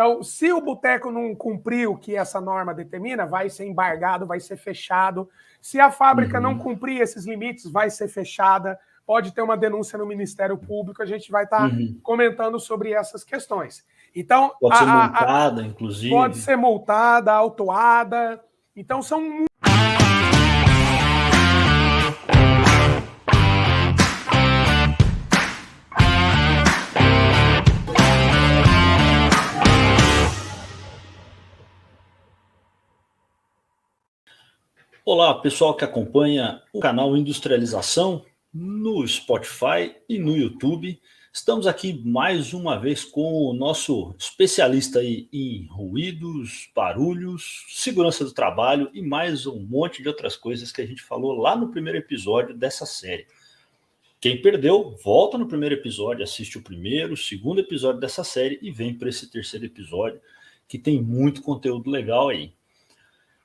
Então, se o boteco não cumprir o que essa norma determina, vai ser embargado, vai ser fechado. Se a fábrica não cumprir esses limites, vai ser fechada. Pode ter uma denúncia no Ministério Público, a gente vai estar comentando sobre essas questões. Então, pode ser multada, inclusive. Pode ser multada, autuada. Então, são... Olá, pessoal que acompanha o canal Industrialização no Spotify e no YouTube. Estamos aqui mais uma vez com o nosso especialista aí em ruídos, barulhos, segurança do trabalho e mais um monte de outras coisas que a gente falou lá no primeiro episódio dessa série. Quem perdeu, volta no primeiro episódio, assiste o primeiro, o segundo episódio dessa série e vem para esse terceiro episódio que tem muito conteúdo legal aí.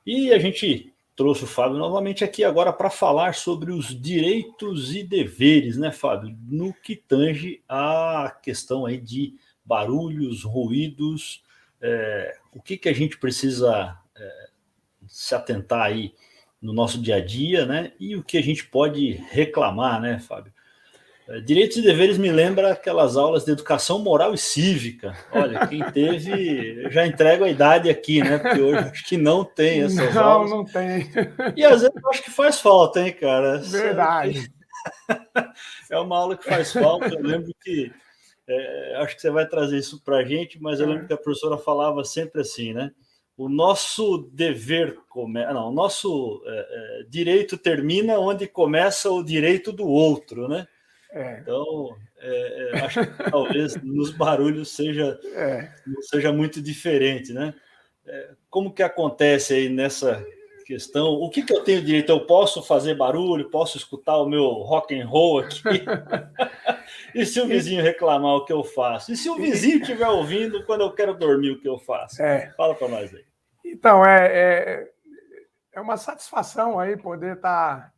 E a gente trouxe o Fábio novamente aqui agora para falar sobre os direitos e deveres, né, Fábio? No que tange a questão aí de barulhos, ruídos, o que a gente precisa se atentar aí no nosso dia a dia, né? E o que a gente pode reclamar, né, Fábio? Direitos e deveres me lembra aquelas aulas de educação moral e cívica. Olha, quem teve, já entrego a idade aqui, né? Porque hoje acho que não tem essas aulas. Não tem. E às vezes eu acho que faz falta, hein, cara? Verdade. É uma aula que faz falta. Eu lembro que, acho que você vai trazer isso para a gente, mas eu lembro que a professora falava sempre assim, né? O nosso dever o nosso direito termina onde começa o direito do outro, né? Então, acho que talvez nos barulhos não seja muito diferente, né? Como que acontece aí nessa questão? O que eu tenho direito? Eu posso fazer barulho? Posso escutar o meu rock and roll aqui? E se o vizinho reclamar, o que eu faço? E se o vizinho estiver ouvindo quando eu quero dormir, o que eu faço? Fala para nós aí. Então, é uma satisfação aí poder estar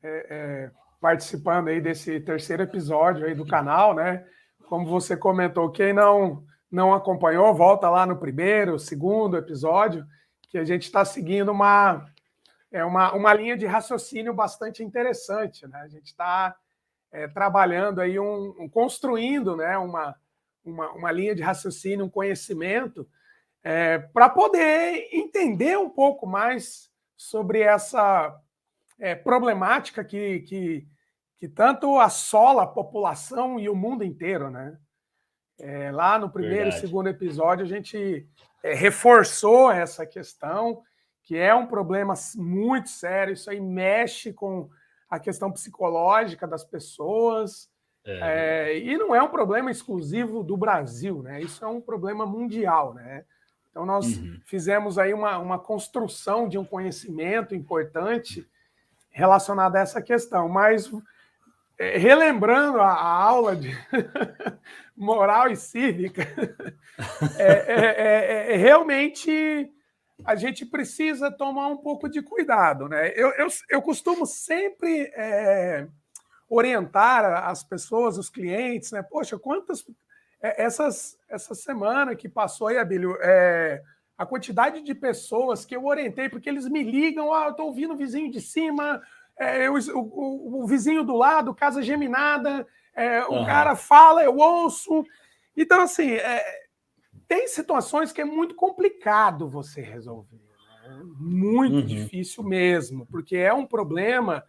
participando aí desse terceiro episódio aí do canal, né? Como você comentou, quem não acompanhou, volta lá no primeiro, segundo episódio, que a gente está seguindo uma linha de raciocínio bastante interessante, né? A gente está trabalhando aí, construindo, né, uma linha de raciocínio, um conhecimento, para poder entender um pouco mais sobre essa problemática que tanto assola a população e o mundo inteiro, né? Lá no primeiro e segundo episódio a gente reforçou essa questão, que é um problema muito sério, isso aí mexe com a questão psicológica das pessoas, e não é um problema exclusivo do Brasil, né? Isso é um problema mundial, né? Então nós fizemos aí uma construção de um conhecimento importante relacionado a essa questão, mas relembrando a aula de moral e cívica, realmente a gente precisa tomar um pouco de cuidado, né? Eu costumo sempre orientar as pessoas, os clientes, né? Poxa, quantas... Essa semana que passou aí, Abílio, a quantidade de pessoas que eu orientei, porque eles me ligam, eu estou ouvindo o vizinho de cima, o vizinho do lado, casa geminada, o cara fala, eu ouço. Então, assim, tem situações que é muito complicado você resolver, né? Muito difícil mesmo, porque é um problema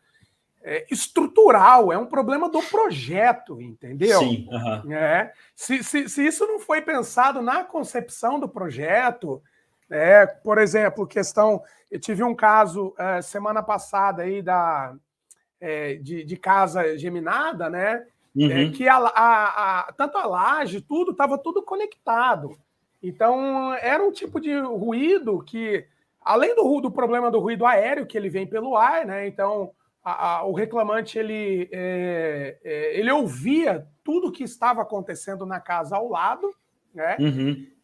estrutural, é um problema do projeto, entendeu? Sim. Se isso não foi pensado na concepção do projeto, por exemplo, eu tive um caso semana passada aí de casa geminada, né? Que tanto a laje, estava tudo conectado. Então, era um tipo de ruído que, além do problema do ruído aéreo, que ele vem pelo ar, né? Então, o reclamante ele ouvia tudo que estava acontecendo na casa ao lado, né?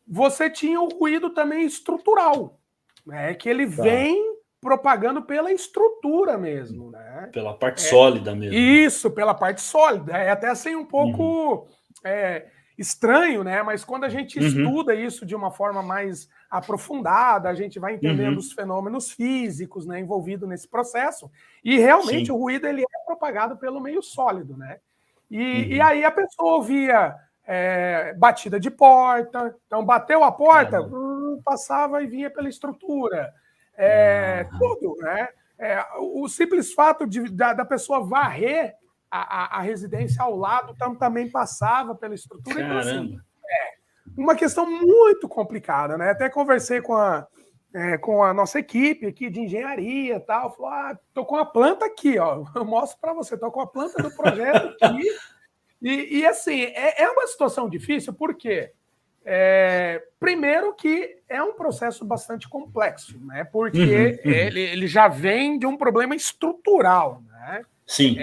Você tinha o ruído também estrutural, né? Que ele vem propagando pela estrutura mesmo, né? Pela parte sólida mesmo. Isso, pela parte sólida. É até assim um pouco estranho, né? Mas quando a gente estuda isso de uma forma mais aprofundada, a gente vai entendendo os fenômenos físicos, né, envolvidos nesse processo, e realmente o ruído ele é propagado pelo meio sólido, né? E aí a pessoa ouvia batida de porta, então bateu a porta, passava e vinha pela estrutura. Tudo, né? O simples fato da pessoa varrer a residência ao lado também passava pela estrutura. Então, assim, uma questão muito complicada, né? Até conversei com a nossa equipe aqui de engenharia e tal. Falou, tô com a planta aqui, ó. Eu mostro para você, tô com a planta do projeto aqui. E assim, é uma situação difícil, porque primeiro que é um processo bastante complexo, né? Porque ele já vem de um problema estrutural, né? Sim.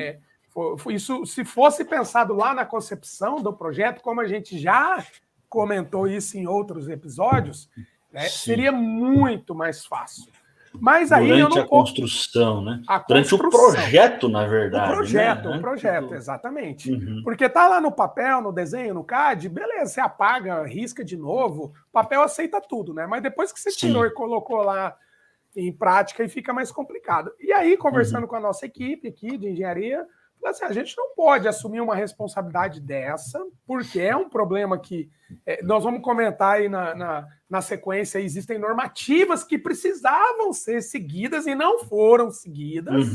Isso, se fosse pensado lá na concepção do projeto, como a gente já comentou isso em outros episódios, né, seria muito mais fácil. Mas aí durante eu não a construção, né? Durante o projeto, na verdade. O projeto, exatamente. Porque tá lá no papel, no desenho, no CAD, beleza, você apaga, risca de novo, o papel aceita tudo, né? Mas depois que você tirou e colocou lá em prática, aí fica mais complicado. E aí, conversando com a nossa equipe aqui de engenharia, assim, a gente não pode assumir uma responsabilidade dessa, porque é um problema que nós vamos comentar aí na sequência, existem normativas que precisavam ser seguidas e não foram seguidas,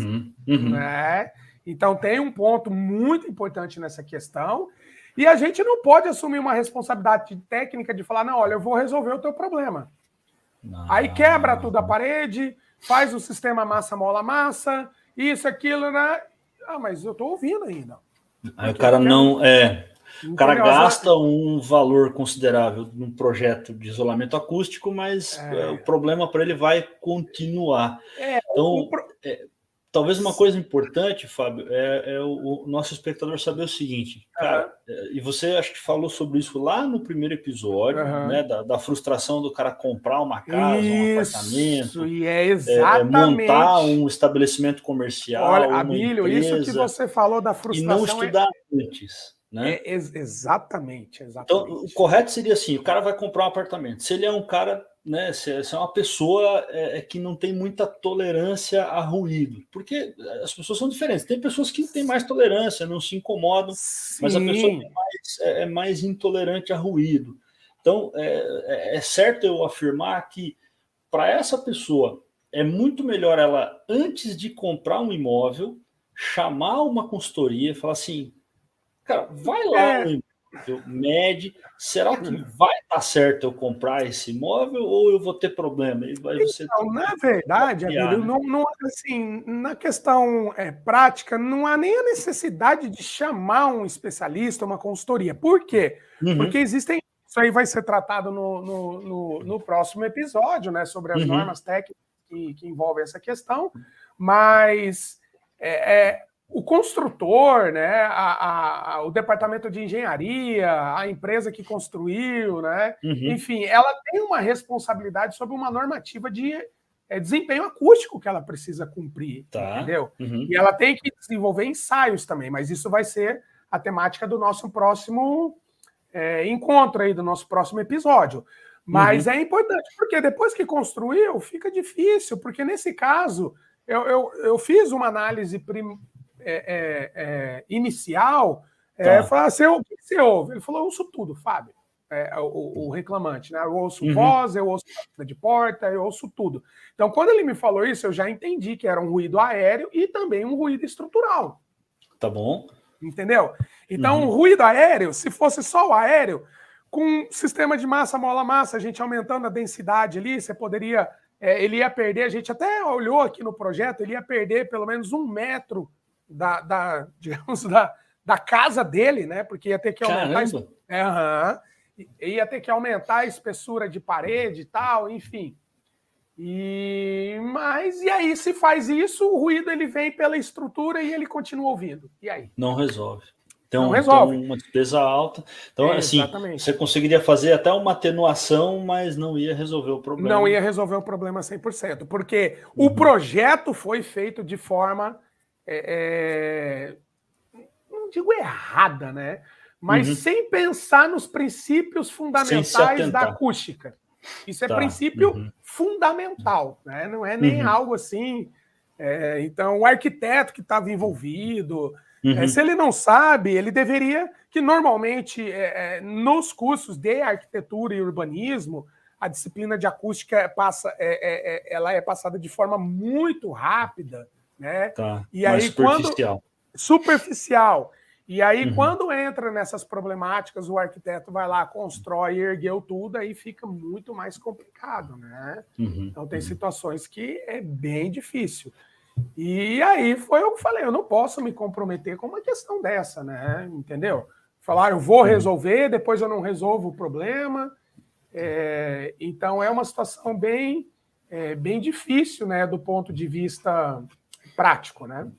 né? Então tem um ponto muito importante nessa questão, e a gente não pode assumir uma responsabilidade técnica de falar, não, olha, eu vou resolver o teu problema. Aí quebra tudo a parede, faz o sistema massa-mola-massa, isso, aquilo, né? Mas eu estou ouvindo ainda. Aí o cara não... O cara gasta um valor considerável num projeto de isolamento acústico, mas o problema para ele vai continuar. Então, talvez uma coisa importante, Fábio, é o nosso espectador saber o seguinte, cara, e você acho que falou sobre isso lá no primeiro episódio, né, da frustração do cara comprar uma casa, um apartamento, e exatamente montar um estabelecimento comercial, olha, uma Abílio, empresa, isso que você falou da frustração e não estudar antes. Né? Exatamente. Então, o correto seria assim: o cara vai comprar um apartamento. Se ele é um cara, né? Se é uma pessoa que não tem muita tolerância a ruído, porque as pessoas são diferentes. Tem pessoas que têm mais tolerância, não se incomodam, mas a pessoa é mais intolerante a ruído. Então, é certo eu afirmar que para essa pessoa é muito melhor ela, antes de comprar um imóvel, chamar uma consultoria e falar assim: cara, vai lá, mede, será que vai dar certo eu comprar esse imóvel ou eu vou ter problema? Então, na verdade, Abílio, não, assim, na questão prática, não há nem a necessidade de chamar um especialista, uma consultoria. Por quê? Porque existem... Isso aí vai ser tratado no próximo episódio, né, sobre as normas técnicas que envolvem essa questão, mas... o construtor, né, o departamento de engenharia, a empresa que construiu, né, enfim, ela tem uma responsabilidade sobre uma normativa de desempenho acústico que ela precisa cumprir, entendeu? E ela tem que desenvolver ensaios também, mas isso vai ser a temática do nosso próximo encontro aí, do nosso próximo episódio. Mas é importante, porque depois que construiu, fica difícil, porque nesse caso, eu fiz uma análise inicial, falei assim, o que você ouve? Ele falou, eu ouço tudo, Fábio, o reclamante, né? Eu ouço voz, eu ouço batida de porta, eu ouço tudo. Então, quando ele me falou isso, eu já entendi que era um ruído aéreo e também um ruído estrutural. Tá bom. Entendeu? Então, o ruído aéreo, se fosse só o aéreo, com sistema de massa-mola-massa, a gente aumentando a densidade ali, você poderia... ele ia perder, a gente até olhou aqui no projeto, ele ia perder pelo menos 1 metro digamos, da casa dele, né? Porque ia ter que aumentar, ia ter que aumentar a espessura de parede e tal, enfim. E aí, se faz isso, o ruído ele vem pela estrutura e ele continua ouvindo. E aí? Não resolve. Então, não resolve. Tem uma despesa alta. Então, assim, você conseguiria fazer até uma atenuação, mas não ia resolver o problema. Não ia resolver o problema 100%, porque o projeto foi feito de forma, não digo errada, né? mas sem pensar nos princípios fundamentais da acústica. Isso é princípio fundamental, né? Não é nem algo assim. Então, o arquiteto que estava envolvido, se ele não sabe, ele deveria, que normalmente nos cursos de arquitetura e urbanismo, a disciplina de acústica ela é passada de forma muito rápida, né? E aí, superficial. E aí, quando entra nessas problemáticas, o arquiteto vai lá, constrói, ergueu tudo, aí fica muito mais complicado, né? Então, tem situações que é bem difícil. E aí foi o que eu falei, eu não posso me comprometer com uma questão dessa, né? Entendeu? Falar, eu vou resolver, depois eu não resolvo o problema. Então, é uma situação bem difícil, né? Do ponto de vista prático, né?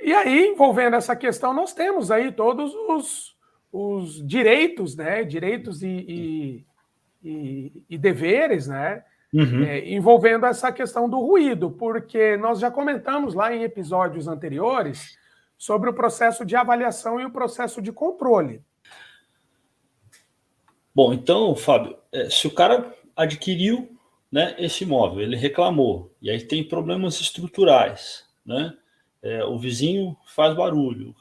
E aí, envolvendo essa questão, nós temos aí todos os direitos, né? Direitos e deveres, né? Envolvendo essa questão do ruído, porque nós já comentamos lá em episódios anteriores sobre o processo de avaliação e o processo de controle. Bom, então, Fábio, se o cara adquiriu, né, esse imóvel, ele reclamou, e aí tem problemas estruturais, né? O vizinho faz barulho.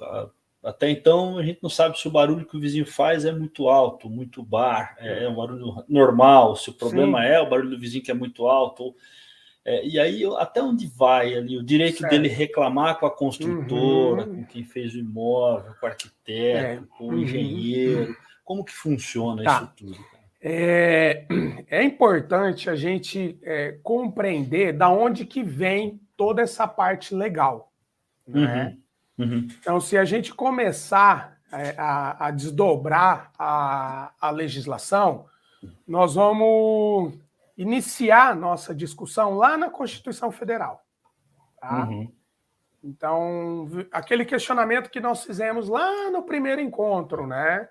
Até então, a gente não sabe se o barulho que o vizinho faz é muito alto, muito baixo, é um barulho normal, se o problema é o barulho do vizinho que é muito alto. E aí, até onde vai ali o direito dele reclamar com a construtora, com quem fez o imóvel, com o arquiteto, com o engenheiro? Como que funciona isso tudo? É importante a gente compreender da onde que vem toda essa parte legal. Né? Então, se a gente começar a desdobrar a legislação, nós vamos iniciar nossa discussão lá na Constituição Federal. Tá? Então, aquele questionamento que nós fizemos lá no primeiro encontro, né?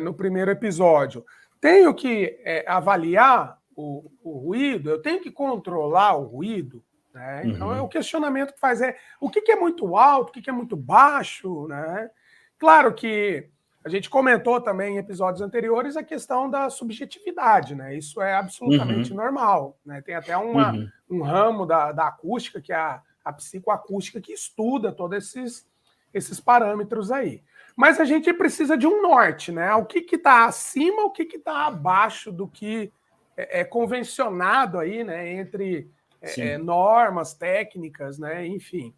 No primeiro episódio. Tenho que avaliar o ruído? Eu tenho que controlar o ruído? Né? Então, o questionamento que faz o que é muito alto, o que é muito baixo, né? Claro que a gente comentou também em episódios anteriores a questão da subjetividade, né? Isso é absolutamente normal, né? Tem até um ramo da acústica, que é a psicoacústica, que estuda todos esses parâmetros aí. Mas a gente precisa de um norte, né? O que está acima, o que está abaixo do que é convencionado aí, né? Entre normas, técnicas, né? Enfim.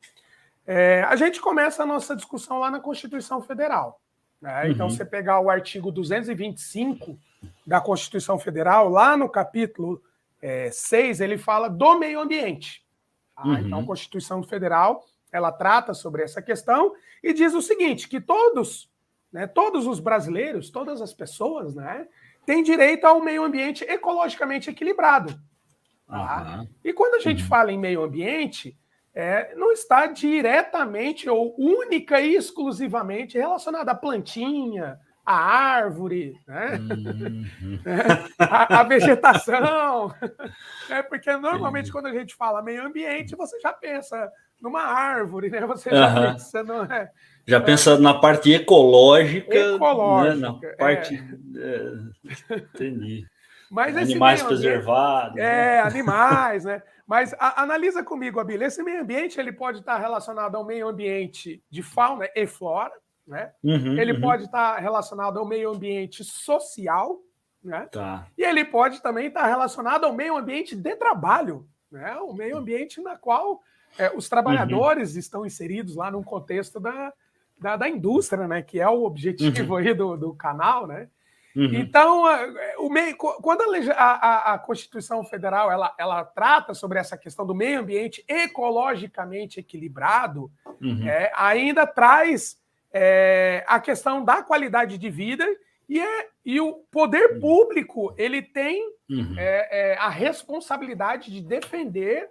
A gente começa a nossa discussão lá na Constituição Federal. Né? Então, você pegar o artigo 225 da Constituição Federal, lá no capítulo 6, ele fala do meio ambiente. Tá? Então, a Constituição Federal, ela trata sobre essa questão e diz o seguinte, que todos os brasileiros, todas as pessoas, né, têm direito a um meio ambiente ecologicamente equilibrado. Tá? E quando a gente fala em meio ambiente, não está diretamente ou única e exclusivamente relacionado à plantinha, à árvore, né? à vegetação. Porque normalmente quando a gente fala meio ambiente, você já pensa numa árvore, né? Você já pensa já pensa na parte ecológica. Ecológica. Né? Na parte... entendi. Mas animais preservados. Né? Animais, né? Mas analisa comigo, Abílio. Esse meio ambiente ele pode estar relacionado ao meio ambiente de fauna e flora, né? Ele pode estar relacionado ao meio ambiente social, né? E ele pode também estar relacionado ao meio ambiente de trabalho, né? O meio ambiente na qual os trabalhadores estão inseridos lá num contexto da indústria, né? Que é o objetivo aí do canal, né? Então, quando a Constituição Federal ela trata sobre essa questão do meio ambiente ecologicamente equilibrado, ainda traz a questão da qualidade de vida e o poder público ele tem a responsabilidade de defender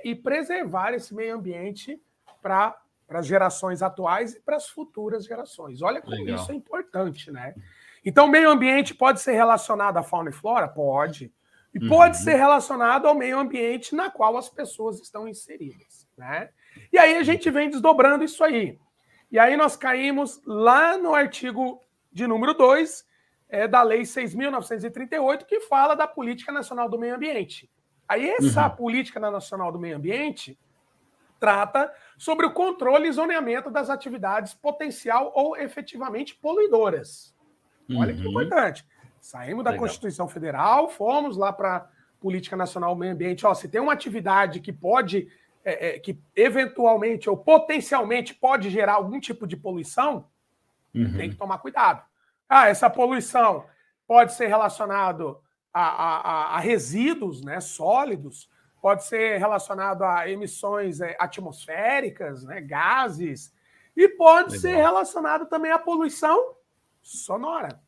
e preservar esse meio ambiente para as gerações atuais e para as futuras gerações. Olha como isso é importante, né? Então, o meio ambiente pode ser relacionado à fauna e flora? Pode. E pode ser relacionado ao meio ambiente na qual as pessoas estão inseridas. Né? E aí a gente vem desdobrando isso aí. E aí nós caímos lá no artigo de número 2 da Lei 6.938, que fala da Política Nacional do Meio Ambiente. Aí essa Política Nacional do Meio Ambiente trata sobre o controle e zoneamento das atividades potencial ou efetivamente poluidoras. Olha que importante. Saímos da Constituição Federal, fomos lá para a Política Nacional do Meio Ambiente. Se tem uma atividade que pode, que eventualmente ou potencialmente pode gerar algum tipo de poluição, tem que tomar cuidado. Essa poluição pode ser relacionada a resíduos, né, sólidos, pode ser relacionado a emissões atmosféricas, né, gases, e pode ser relacionado também à poluição sonora.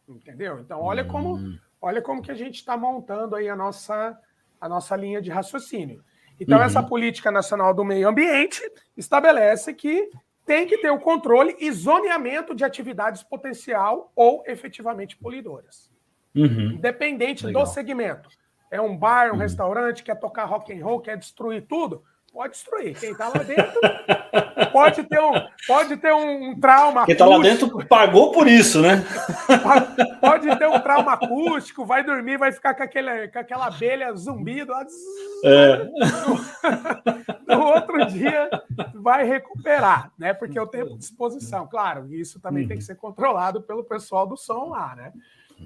Entendeu? Então, olha como que a gente está montando aí a nossa linha de raciocínio. Então, essa Política Nacional do Meio Ambiente estabelece que tem que ter o controle e zoneamento de atividades potencial ou efetivamente poluidoras. Independente do segmento. É um bar, um restaurante, quer tocar rock and roll, quer destruir tudo? Pode destruir. Quem está lá dentro pode ter um trauma Quem está lá dentro pagou por isso, né? Pode ter um trauma acústico, vai dormir, vai ficar com aquela abelha zumbido. No outro dia vai recuperar, né? Porque é o tempo de exposição. Claro, isso também tem que ser controlado pelo pessoal do som lá, né?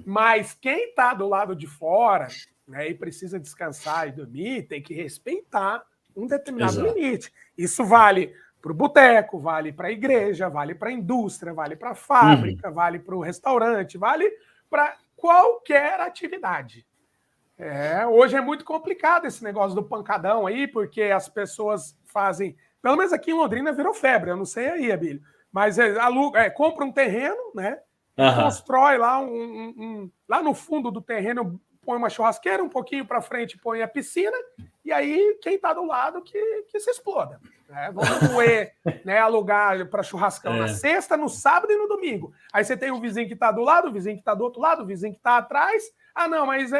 Mas quem está do lado de fora, né, e precisa descansar e dormir, tem que respeitar um determinado limite. Isso vale para o boteco, vale para a igreja, vale para a indústria, vale para a fábrica, vale para o restaurante, vale para qualquer atividade. Hoje é muito complicado esse negócio do pancadão aí, porque as pessoas fazem... Pelo menos aqui em Londrina virou febre, eu não sei aí, Abílio, mas compra um terreno, né? Constrói lá lá no fundo do terreno, põe uma churrasqueira, um pouquinho para frente põe a piscina, e aí quem está do lado que se exploda. Né? Vamos moer, né, alugar para churrascão na sexta, no sábado e no domingo. Aí você tem o vizinho que está do lado, o vizinho que está do outro lado, o vizinho que está atrás. Não, mas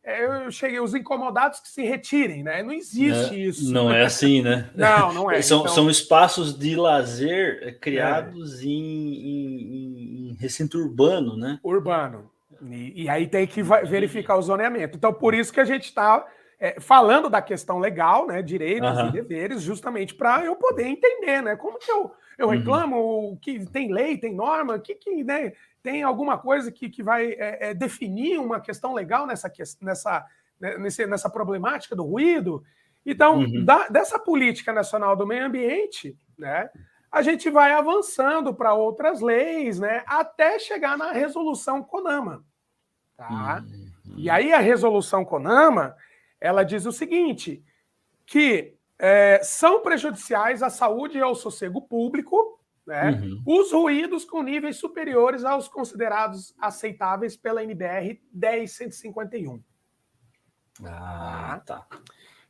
eu cheguei, os incomodados que se retirem, né? Não existe isso. Não é assim, né? Não é. São espaços de lazer criados em recinto urbano, né? Urbano. E aí tem que verificar o zoneamento. Então, por isso que a gente está falando da questão legal, né? Direitos e deveres, justamente para eu poder entender, né? Como que eu reclamo, que tem lei, tem norma, né, tem alguma coisa que vai definir uma questão legal nessa problemática do ruído. Então, dessa Política Nacional do Meio Ambiente, né, a gente vai avançando para outras leis, né, até chegar na Resolução CONAMA. Tá? E aí a Resolução CONAMA, ela diz o seguinte, que são prejudiciais à saúde e ao sossego público, né, os ruídos com níveis superiores aos considerados aceitáveis pela NBR 10.151. Tá.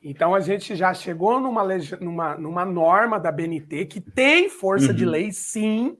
Então a gente já chegou numa norma da BNT que tem força de lei, sim.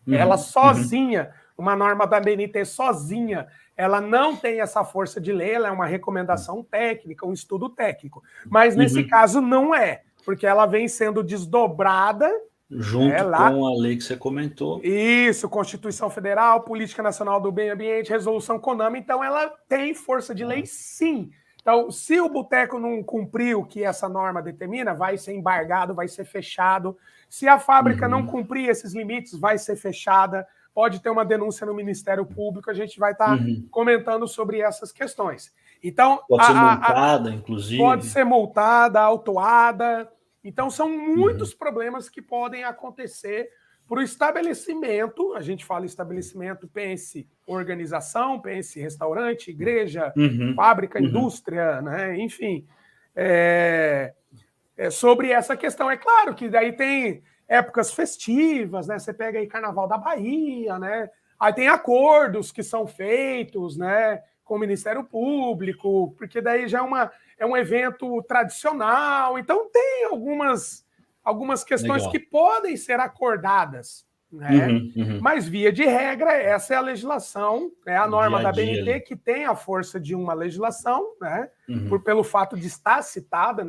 Ela sozinha, uma norma da BNT sozinha, ela não tem essa força de lei, ela é uma recomendação técnica, um estudo técnico. Mas nesse caso não é, porque ela vem sendo desdobrada junto com a lei que você comentou. Isso, Constituição Federal, Política Nacional do Meio Ambiente, Resolução CONAMA, então ela tem força de lei, sim. Então, se o boteco não cumprir o que essa norma determina, vai ser embargado, vai ser fechado. Se a fábrica não cumprir esses limites, vai ser fechada. Pode ter uma denúncia no Ministério Público, a gente vai estar comentando sobre essas questões. Então, pode ser multada, inclusive. Pode ser multada, autuada. Então, são muitos problemas que podem acontecer para o estabelecimento. A gente fala estabelecimento, pense organização, pense restaurante, igreja, fábrica, indústria, né? Enfim. Sobre essa questão. É claro que daí tem épocas festivas, né? Você pega aí Carnaval da Bahia, né? Aí tem acordos que são feitos, né, com o Ministério Público, porque daí já é um evento tradicional. Então tem algumas questões que podem ser acordadas, né? Mas, via de regra, essa é a legislação, é a norma da BNT, que tem a força de uma legislação, né? Pelo fato de estar citada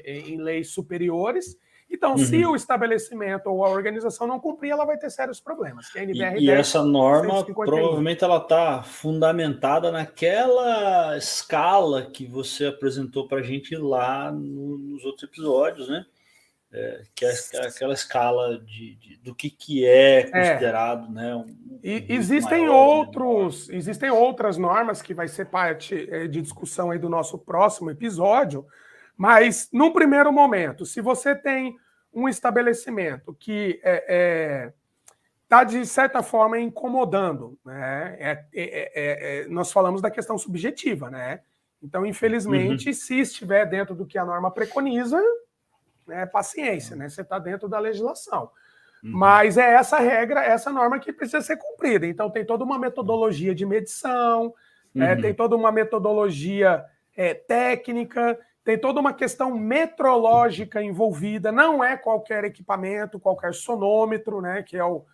em leis superiores. Então, se o estabelecimento ou a organização não cumprir, ela vai ter sérios problemas. Que é a NBR E essa norma, 151. provavelmente, ela está fundamentada naquela escala que você apresentou para a gente lá nos outros episódios, né? Que é aquela escala do que é considerado, né? Existem outras normas que vai ser parte de discussão aí do nosso próximo episódio, mas num primeiro momento, se você tem um estabelecimento que está, de certa forma, incomodando, né? Nós falamos da questão subjetiva, né? Então, infelizmente, se estiver dentro do que a norma preconiza, paciência, né? Você está dentro da legislação. Mas é essa regra, essa norma que precisa ser cumprida. Então, tem toda uma metodologia de medição, tem toda uma metodologia técnica, tem toda uma questão metrológica envolvida. Não é qualquer equipamento, qualquer sonômetro, né? Que é o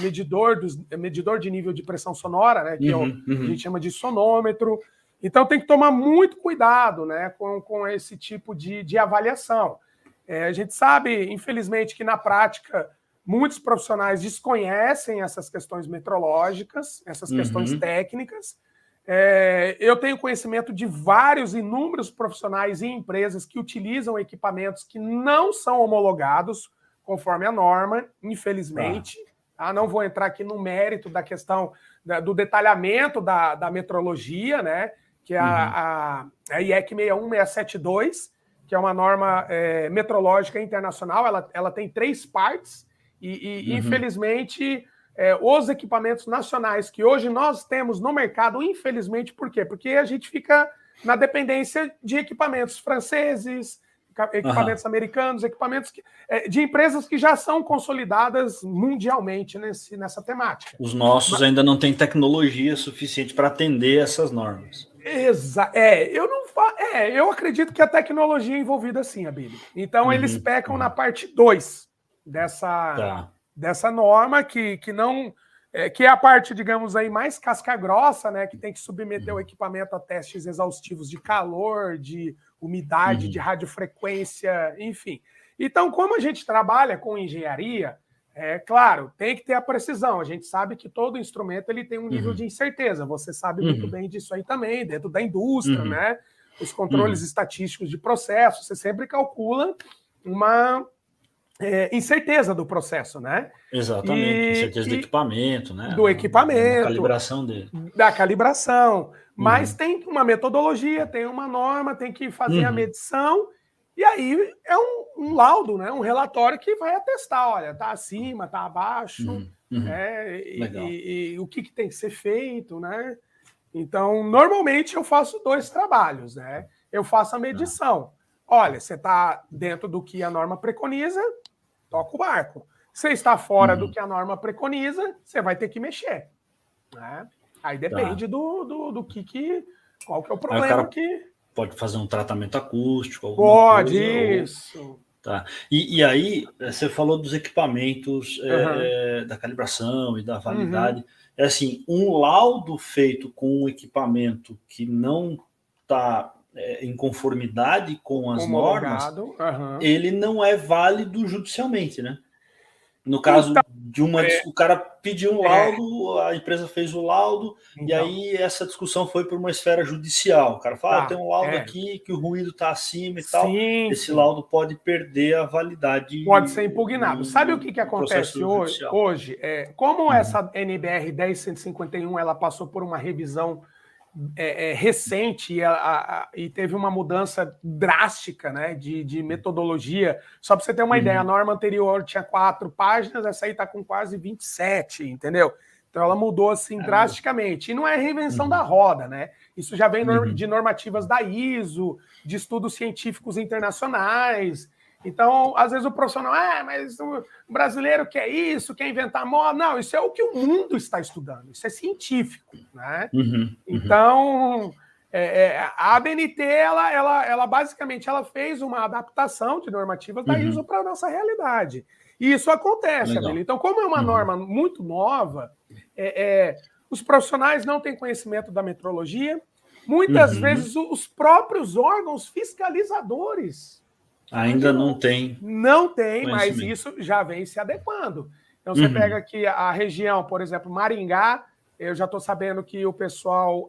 medidor de nível de pressão sonora, né? Que a gente chama de sonômetro. Então, tem que tomar muito cuidado, né? Com esse tipo de avaliação. A gente sabe, infelizmente, que na prática muitos profissionais desconhecem essas questões metrológicas, essas questões técnicas. Eu tenho conhecimento de inúmeros profissionais e empresas que utilizam equipamentos que não são homologados conforme a norma, infelizmente. Não vou entrar aqui no mérito da questão do detalhamento da metrologia, né? Que é a IEC 61672, que é uma norma metrológica internacional. Ela tem 3 partes e infelizmente, os equipamentos nacionais que hoje nós temos no mercado, infelizmente, por quê? Porque a gente fica na dependência de equipamentos franceses, equipamentos americanos, equipamentos de empresas que já são consolidadas mundialmente nessa temática. Os nossos ainda não têm tecnologia suficiente para atender essas normas. Eu acredito que a tecnologia é envolvida sim, Abílio. Então, eles pecam na parte 2 dessa norma, que não... que é a parte, digamos aí, mais casca-grossa, né? Que tem que submeter o equipamento a testes exaustivos de calor, de umidade, de radiofrequência, enfim. Então, como a gente trabalha com engenharia, claro, tem que ter a precisão. A gente sabe que todo instrumento ele tem um nível de incerteza. Você sabe muito bem disso aí também, dentro da indústria, né? Os controles estatísticos de processo, você sempre calcula uma incerteza do processo, né? Exatamente, incerteza do equipamento, né? Do equipamento. Da calibração dele. Da calibração. Mas tem uma metodologia, tem uma norma, tem que fazer a medição. E aí é um laudo, né? Um relatório que vai atestar, olha, tá acima, tá abaixo, e o que tem que ser feito, né? Então, normalmente eu faço 2 trabalhos, né? Eu faço a medição. Olha, você está dentro do que a norma preconiza, toca o barco. Você está fora do que a norma preconiza, você vai ter que mexer, né? Aí depende qual que é o problema que... Pode fazer um tratamento acústico, pode, isso. Tá. E aí, você falou dos equipamentos, da calibração e da validade. É assim, um laudo feito com um equipamento que não está em conformidade com as normas, ele não é válido judicialmente, né? No caso de o cara pediu um laudo, a empresa fez o laudo, e aí essa discussão foi para uma esfera judicial. O cara fala, tem um laudo aqui que o ruído está acima e tal. Esse laudo pode perder a validade. Pode ser impugnado. Sabe o que acontece hoje? Como essa NBR 10151 ela passou por uma revisão recente e teve uma mudança drástica, né, de metodologia. Só para você ter uma ideia, a norma anterior tinha 4 páginas, essa aí está com quase 27, entendeu? Então ela mudou assim drasticamente. E não é reinvenção da roda, né? Isso já vem de normativas da ISO, de estudos científicos internacionais. Então, às vezes o profissional, mas o brasileiro quer isso, quer inventar moda. Não, isso é o que o mundo está estudando, isso é científico, né? Então, a ABNT, ela basicamente ela fez uma adaptação de normativas da ISO para a nossa realidade. E isso acontece, Abelha. Então, como é uma norma muito nova, os profissionais não têm conhecimento da metrologia, muitas vezes os próprios órgãos fiscalizadores Ainda não tem. Não tem, mas isso já vem se adequando. Então, você pega aqui a região, por exemplo, Maringá, eu já estou sabendo que o pessoal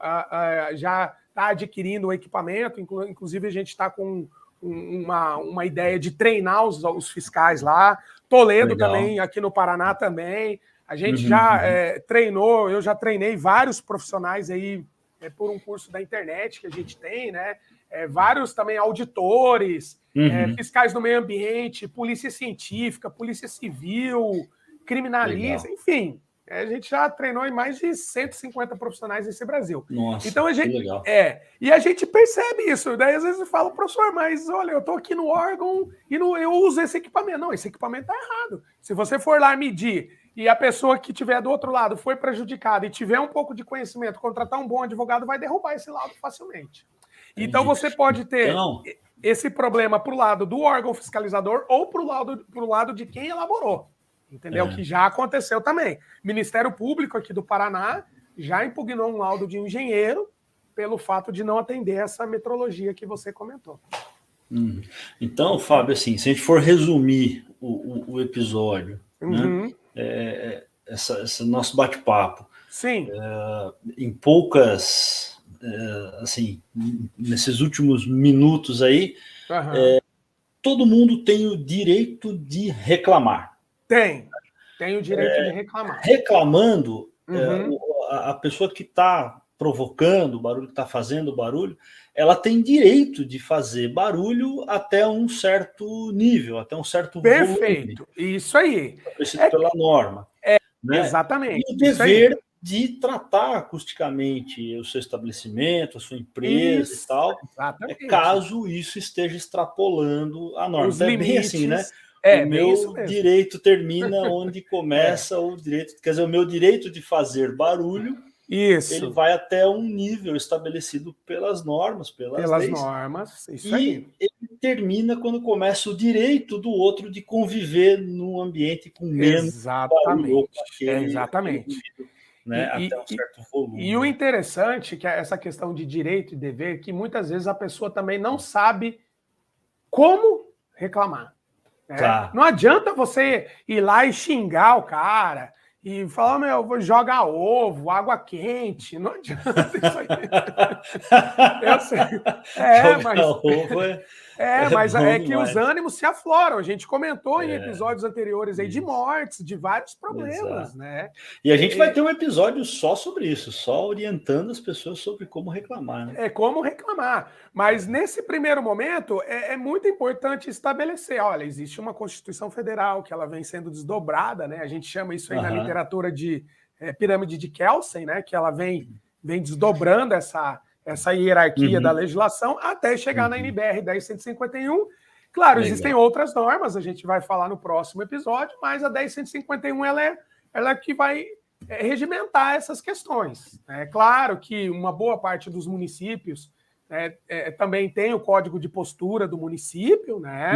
já está adquirindo o equipamento, inclusive a gente está com uma ideia de treinar os fiscais lá. Toledo também, aqui no Paraná também. A gente já treinou, eu já treinei vários profissionais aí por um curso da internet que a gente tem, né? Vários também auditores, fiscais do meio ambiente, polícia científica, polícia civil, criminalista, enfim. A gente já treinou em mais de 150 profissionais nesse Brasil. Nossa, então, que legal. E a gente percebe isso. Daí, às vezes, eu falo, professor, mas olha, eu estou aqui no órgão e eu uso esse equipamento. Não, esse equipamento está errado. Se você for lá medir e a pessoa que estiver do outro lado foi prejudicada e tiver um pouco de conhecimento, contratar um bom advogado, vai derrubar esse laudo facilmente. Então, você pode ter esse problema para o lado do órgão fiscalizador ou para o lado de quem elaborou. Entendeu? Que já aconteceu também. Ministério Público aqui do Paraná já impugnou um laudo de engenheiro pelo fato de não atender essa metrologia que você comentou. Então, Fábio, assim, se a gente for resumir o episódio, né, esse nosso bate-papo, em poucas, assim, nesses últimos minutos aí, todo mundo tem o direito de reclamar. Tem o direito de reclamar. Reclamando, a pessoa que está provocando o barulho, que está fazendo barulho, ela tem direito de fazer barulho até um certo nível, até um certo volume. Perfeito, isso aí. Preciso pela norma. Né? Exatamente. E o dever de tratar acusticamente o seu estabelecimento, a sua empresa e tal, caso isso esteja extrapolando a norma. É bem assim, né? O meu direito termina onde começa o direito. Quer dizer, o meu direito de fazer barulho, ele vai até um nível estabelecido pelas normas, pelas leis. Normas, isso aí. E ele termina quando começa o direito do outro de conviver num ambiente com menos barulho. Exatamente. Né, até um certo volume. E o interessante que é essa questão de direito e dever, que muitas vezes a pessoa também não sabe como reclamar. Não adianta você ir lá e xingar o cara e falar, vou jogar ovo, água quente. Não adianta isso aí. Eu sei. Mas é que os ânimos se afloram. A gente comentou em episódios anteriores aí de mortes, de vários problemas, né? E a gente vai ter um episódio só sobre isso, só orientando as pessoas sobre como reclamar. Né? Como reclamar. Mas nesse primeiro momento é muito importante estabelecer, olha, existe uma Constituição Federal que ela vem sendo desdobrada, né? A gente chama isso aí na literatura de pirâmide de Kelsen, né? Que ela vem desdobrando essa hierarquia da legislação até chegar na NBR 10.151. Claro, existem outras normas, a gente vai falar no próximo episódio, mas a 10.151 ela é que vai regimentar essas questões. É claro que uma boa parte dos municípios também tem o código de postura do município, né?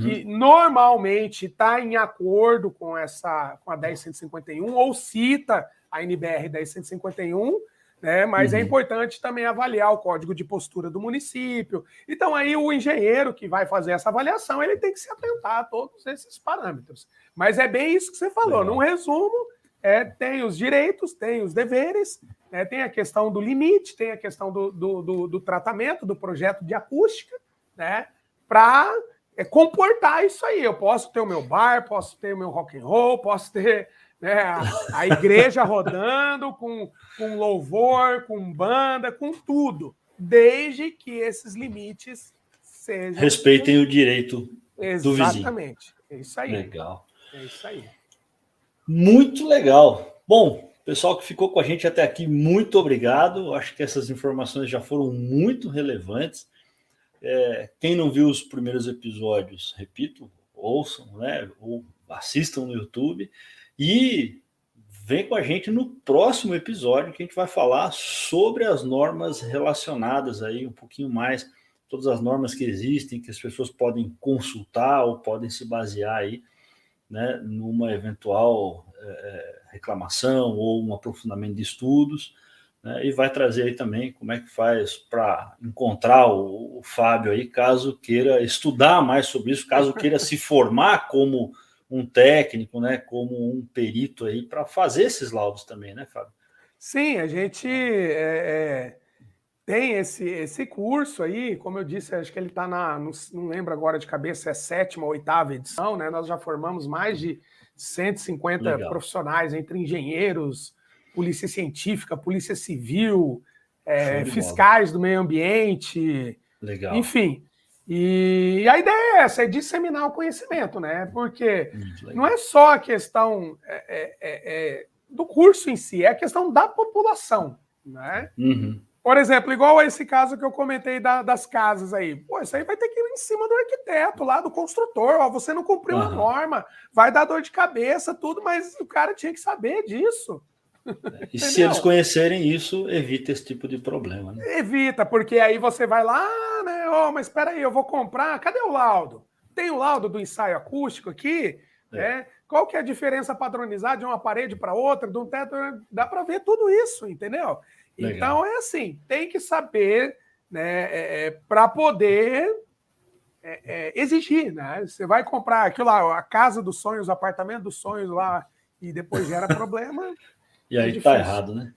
Que normalmente está em acordo com a 10.151 ou cita a NBR 10.151, né? Mas é importante também avaliar o código de postura do município. Então, aí o engenheiro que vai fazer essa avaliação, ele tem que se atentar a todos esses parâmetros. Mas é bem isso que você falou. Num resumo, tem os direitos, tem os deveres, tem a questão do limite, tem a questão do tratamento, do projeto de acústica, né? Para comportar isso aí. Eu posso ter o meu bar, posso ter o meu rock and roll, posso ter... a igreja rodando com louvor, com banda, com tudo, desde que esses limites sejam... Respeitem o direito do vizinho. Exatamente, é isso aí. Legal. É isso aí. Muito legal. Bom, pessoal que ficou com a gente até aqui, muito obrigado. Acho que essas informações já foram muito relevantes. Quem não viu os primeiros episódios, repito, ouçam, né? Ou assistam no YouTube. E vem com a gente no próximo episódio que a gente vai falar sobre as normas relacionadas aí, um pouquinho mais, todas as normas que existem, que as pessoas podem consultar ou podem se basear aí, né, numa eventual reclamação ou um aprofundamento de estudos, né? E vai trazer aí também como é que faz para encontrar o Fábio aí, caso queira estudar mais sobre isso, caso queira se formar como um técnico, né, como um perito aí, para fazer esses laudos também, né, Fábio? Sim, a gente tem esse curso aí, como eu disse, acho que ele está não lembro agora de cabeça, é a 7ª ou 8ª edição, né? Nós já formamos mais de 150 Legal. profissionais, entre engenheiros, polícia científica, polícia civil, fiscais do meio ambiente, Legal. enfim. E a ideia é essa, é disseminar o conhecimento, né? Porque não é só a questão do curso em si, é a questão da população, né? Uhum. Por exemplo, igual a esse caso que eu comentei das casas aí. Pô, isso aí vai ter que ir em cima do arquiteto, lá do construtor. Ó, você não cumpriu a norma, vai dar dor de cabeça, tudo, mas o cara tinha que saber disso. E se eles conhecerem isso, evita esse tipo de problema, né? Evita, porque aí você vai lá, né? Ó, mas espera aí, eu vou comprar. Cadê o laudo? Tem o laudo do ensaio acústico aqui? Né? Qual que é a diferença padronizada de uma parede para outra, de um teto? Dá para ver tudo isso, entendeu? Legal. Então é assim, tem que saber, né, para poder exigir, né? Você vai comprar aquilo lá, a casa dos sonhos, o apartamento dos sonhos lá, e depois gera problema. E aí tá errado, né?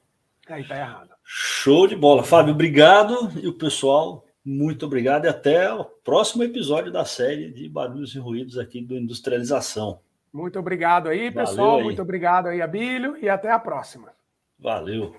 Aí tá errado. Show de bola. Fábio, obrigado. E o pessoal, muito obrigado. E até o próximo episódio da série de Barulhos e Ruídos aqui do Industrialização. Muito obrigado aí, pessoal. Valeu aí. Muito obrigado aí, Abílio. E até a próxima. Valeu.